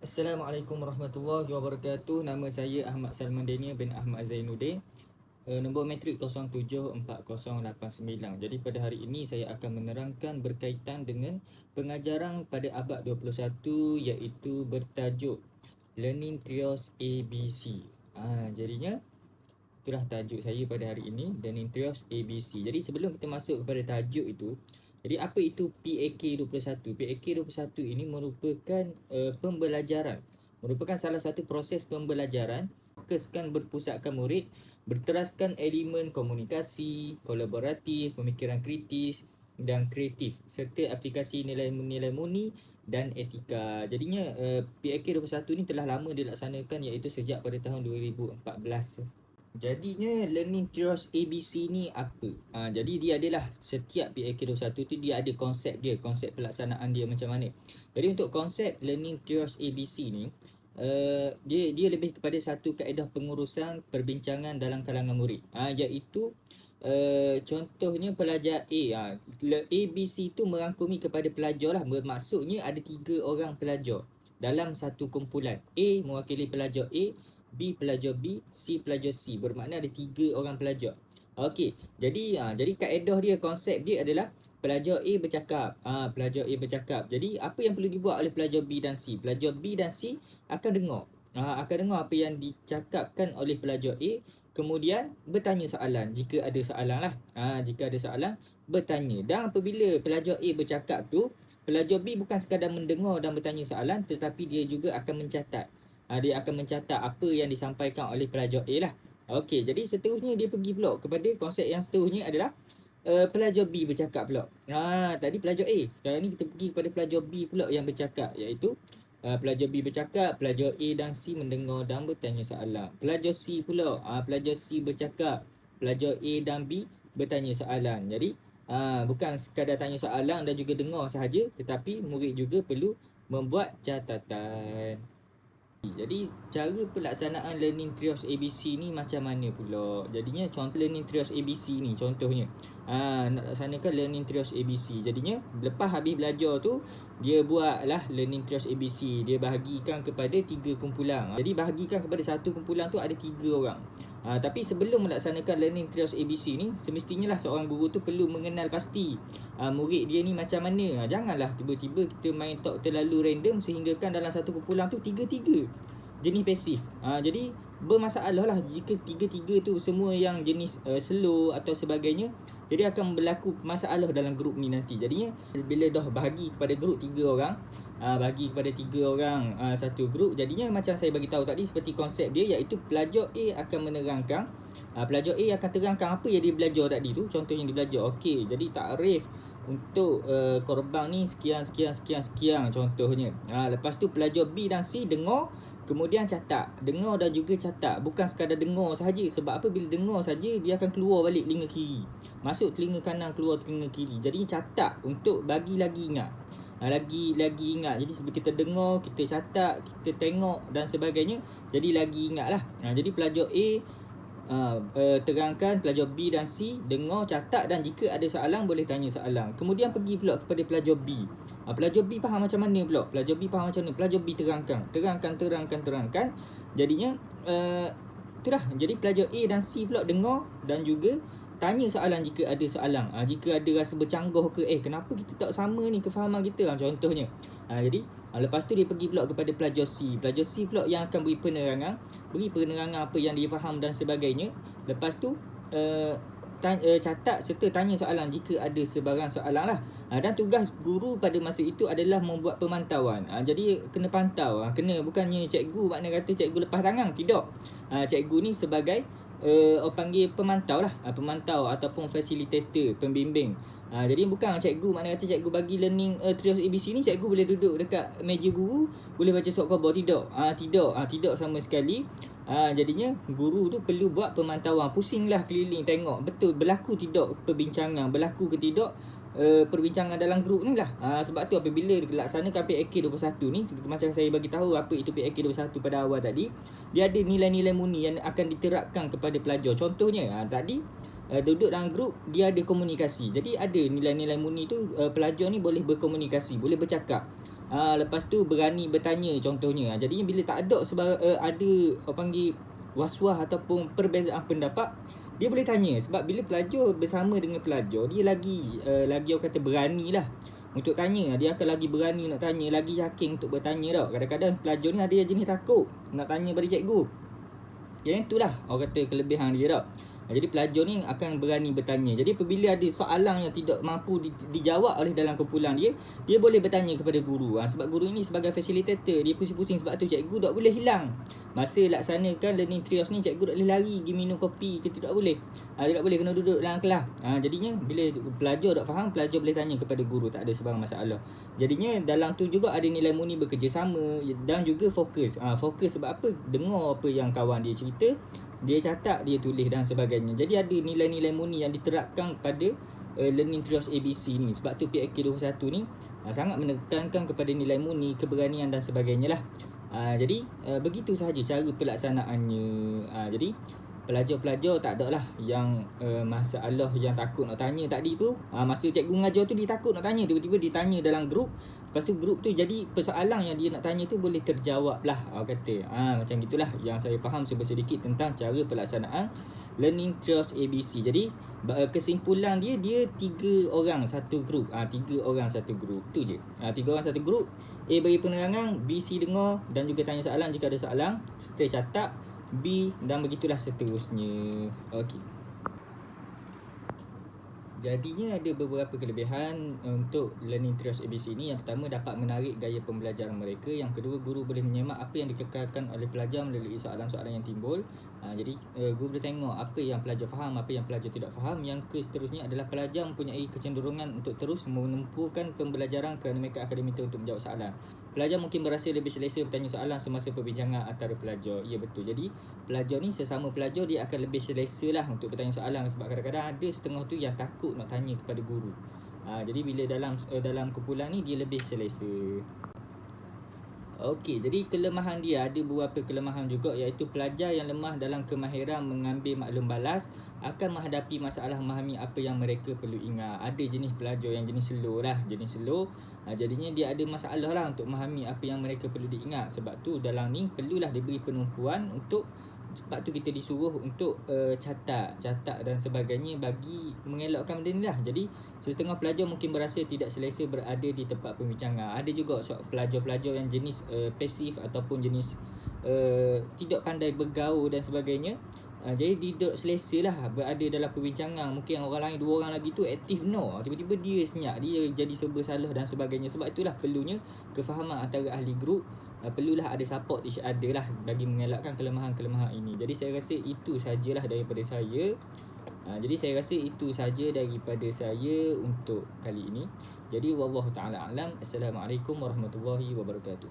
Assalamualaikum warahmatullahi wabarakatuh. Nama saya Ahmad Salman Daniel bin Ahmad Zainuddin. Nombor matrik 074089. Jadi pada hari ini saya akan menerangkan berkaitan dengan pengajaran pada abad 21 iaitu bertajuk Learning Trios ABC. Jadinya itulah tajuk saya pada hari ini, Learning Trios ABC. Jadi sebelum kita masuk kepada tajuk itu, jadi apa itu PAK21? PAK21 ini merupakan pembelajaran. Merupakan salah satu proses pembelajaran fokuskan berpusatkan murid, berteraskan elemen komunikasi, kolaboratif, pemikiran kritis dan kreatif serta aplikasi nilai-nilai murni dan etika. Jadinya PAK21 ni telah lama dilaksanakan iaitu sejak pada tahun 2014. Jadinya Learning Trios ABC ni apa? Jadi dia adalah setiap PAK21 tu dia ada konsep dia, konsep pelaksanaan dia macam mana. Jadi untuk konsep Learning Trios ABC ni, dia lebih kepada satu kaedah pengurusan perbincangan dalam kalangan murid. Iaitu contohnya pelajar A. ABC tu merangkumi kepada pelajar lah. Bermaksudnya ada 3 orang pelajar dalam satu kumpulan. A mewakili pelajar A, B pelajar B, C pelajar C. Bermakna ada 3 orang pelajar. Okey, jadi kaedah dia, konsep dia adalah pelajar A bercakap. Pelajar A bercakap. Jadi apa yang perlu dibuat oleh pelajar B dan C? Pelajar B dan C akan dengar. Akan dengar apa yang dicakapkan oleh pelajar A, kemudian bertanya soalan jika ada soalan lah. Jika ada soalan, bertanya. Dan apabila pelajar A bercakap tu, pelajar B bukan sekadar mendengar dan bertanya soalan, tetapi dia juga akan mencatat. Dia akan mencatat apa yang disampaikan oleh pelajar A lah. Okey, jadi seterusnya dia pergi pula kepada konsep yang seterusnya adalah pelajar B bercakap pula. Tadi pelajar A, sekarang ni kita pergi kepada pelajar B pula yang bercakap, iaitu pelajar B bercakap, pelajar A dan C mendengar dan bertanya soalan. Pelajar C pula, pelajar C bercakap, pelajar A dan B bertanya soalan. Jadi bukan sekadar tanya soalan dan juga dengar sahaja, tetapi murid juga perlu membuat catatan. Jadi cara pelaksanaan Learning Trios ABC ni macam mana pula? Jadinya contoh Learning Trios ABC ni contohnya. Nak laksanakan Learning Trios ABC. Jadinya lepas habis belajar tu, dia buatlah Learning Trios ABC. Dia bahagikan kepada 3 kumpulan. Jadi bahagikan kepada satu kumpulan tu ada 3 orang. Tapi sebelum melaksanakan Learning Trios ABC ni, semestinya lah seorang guru tu perlu mengenal pasti murid dia ni macam mana. Janganlah tiba-tiba kita main talk terlalu random sehinggakan dalam satu kumpulan tu 3 jenis pasif. Jadi bermasalah lah jika 3 tu semua yang jenis slow atau sebagainya. Jadi akan berlaku masalah dalam grup ni nanti. Jadinya bila dah bahagi kepada grup 3 orang, bagi kepada 3 orang satu grup, jadinya macam saya bagi tahu tadi seperti konsep dia, iaitu pelajar A akan menerangkan, pelajar A akan terangkan apa yang dia belajar tadi tu, contoh yang dia belajar. Okey, jadi takrif untuk korban ni sekian contohnya. Lepas tu pelajar B dan C dengar, kemudian catat. Dengar dan juga catat. Bukan sekadar dengar sahaja. Sebab apa? Bila dengar saja dia akan keluar balik telinga kiri, masuk telinga kanan, keluar telinga kiri. Jadi catat untuk bagi lagi ingat. Lagi ingat. Jadi sebelum kita dengar, kita catat, kita tengok dan sebagainya, jadi lagi ingat lah. Jadi pelajar A terangkan, pelajar B dan C dengar, catat, dan jika ada soalan boleh tanya soalan. Kemudian pergi pula kepada pelajar B. Pelajar B faham macam mana pula? Pelajar B faham macam mana? Pelajar B terangkan. Jadinya itulah. Jadi pelajar A dan C pula dengar dan juga tanya soalan jika ada soalan. Jika ada rasa bercanggah ke, kenapa kita tak sama ni kefahaman kita, contohnya. Jadi lepas tu dia pergi pula kepada pelajar C. Pelajar C pula yang akan beri penerangan apa yang dia faham dan sebagainya. Lepas tu catat serta tanya soalan jika ada sebarang soalan lah. Dan tugas guru pada masa itu adalah membuat pemantauan. Jadi kena pantau. Bukannya cikgu makna kata cikgu lepas tangan. Tidak. Cikgu ni sebagai orang panggil pemantau lah. Pemantau ataupun facilitator, pembimbing. Jadi bukan cikgu makna kata cikgu bagi Learning Trios ABC ni cikgu boleh duduk dekat meja guru, boleh baca surat khabar. Tidak sama sekali. Jadinya guru tu perlu buat pemantauan, pusinglah keliling tengok betul berlaku tidak perbincangan, berlaku ke tidak perbincangan dalam grup ni lah. Sebab tu apabila dilaksanakan PAK21 ni, macam saya bagi tahu apa itu PAK21 pada awal tadi, dia ada nilai-nilai murni yang akan diterapkan kepada pelajar. Contohnya tadi duduk dalam grup, dia ada komunikasi. Jadi ada nilai-nilai murni tu, pelajar ni boleh berkomunikasi, boleh bercakap. Lepas tu berani bertanya contohnya. Jadinya bila tak ada ada orang panggil was-was ataupun perbezaan pendapat, dia boleh tanya. Sebab bila pelajar bersama dengan pelajar, dia lagi orang kata berani lah untuk tanya. Dia akan lagi berani nak tanya, lagi yakin untuk bertanya tau. Kadang-kadang pelajar ni ada yang jenis takut nak tanya pada cikgu. Yang itulah orang kata kelebihan dia tau. Jadi pelajar ni akan berani bertanya. Jadi apabila ada soalan yang tidak mampu dijawab oleh dalam kumpulan dia, dia boleh bertanya kepada guru. Sebab guru ini sebagai facilitator, dia pusing-pusing sebab tu cikgu tak boleh hilang. Masa laksanakan learning trios ni, cikgu tak boleh lari pergi minum kopi ke, tak boleh. Dia tak boleh kena duduk dalam kelas. Jadinya bila pelajar tak faham, pelajar boleh tanya kepada guru, tak ada sebarang masalah. Jadinya dalam tu juga ada nilai murni bekerjasama dan juga fokus. Fokus sebab apa? Dengar apa yang kawan dia cerita, dia catat, dia tulis dan sebagainya. Jadi ada nilai-nilai murni yang diterapkan pada learning trios ABC ni. Sebab tu PAK 21 ni sangat menekankan kepada nilai murni, keberanian dan sebagainya lah. Jadi begitu sahaja cara pelaksanaannya. Jadi pelajar-pelajar tak ada lah yang masalah yang takut nak tanya tadi tu. Masa cikgu mengajar tu dia takut nak tanya, tiba-tiba dia tanya dalam grup. Lepas tu grup tu jadi persoalan yang dia nak tanya tu boleh terjawab lah, kata. Macam gitulah yang saya faham sedikit tentang cara pelaksanaan learning trios ABC. Jadi kesimpulan dia 3 orang satu grup. 3 orang satu grup. Tu je. 3 orang satu grup. A bagi penerangan, B, C dengar dan juga tanya soalan jika ada soalan, serta catat, B dan begitulah seterusnya. Okey. Jadinya ada beberapa kelebihan untuk learning trios ABC ni. Yang pertama, dapat menarik gaya pembelajaran mereka. Yang kedua, guru boleh menyemak apa yang dikekalkan oleh pelajar melalui soalan-soalan yang timbul. Jadi guru boleh tengok apa yang pelajar faham, apa yang pelajar tidak faham. Yang seterusnya adalah pelajar mempunyai kecenderungan untuk terus menempuhkan pembelajaran akademika untuk menjawab soalan. Pelajar mungkin berasa lebih selesa bertanya soalan semasa perbincangan antara pelajar. Ya, betul. Jadi pelajar ni, sesama pelajar, dia akan lebih selesa lah untuk bertanya soalan. Sebab kadang-kadang ada setengah tu yang takut nak tanya kepada guru. Jadi bila dalam kumpulan ni, dia lebih selesa. Okey, jadi kelemahan dia, ada beberapa kelemahan juga, iaitu pelajar yang lemah dalam kemahiran mengambil maklum balas akan menghadapi masalah memahami apa yang mereka perlu ingat. Ada jenis pelajar yang jenis slow lah, jadinya dia ada masalah lah untuk memahami apa yang mereka perlu diingat. Sebab tu dalam ni perlulah diberi penumpuan untuk, sebab tu kita disuruh untuk catat dan sebagainya bagi mengelakkan benda ni lah. Jadi setengah pelajar mungkin berasa tidak selesa berada di tempat pembincangan. Ada juga pelajar-pelajar yang jenis pasif ataupun jenis tidak pandai bergaul dan sebagainya. Jadi tidak selesa lah berada dalam perbincangan. Mungkin orang lain, 2 orang lagi tu aktif tiba-tiba dia senyap, dia jadi serba salah dan sebagainya. Sebab itulah perlunya kefahaman antara ahli grup. Perlulah ada support each other lah bagi mengelakkan kelemahan-kelemahan ini. Jadi saya rasa itu sajalah daripada saya. Untuk kali ini. Jadi wallahu ta'ala alam. Assalamualaikum warahmatullahi wabarakatuh.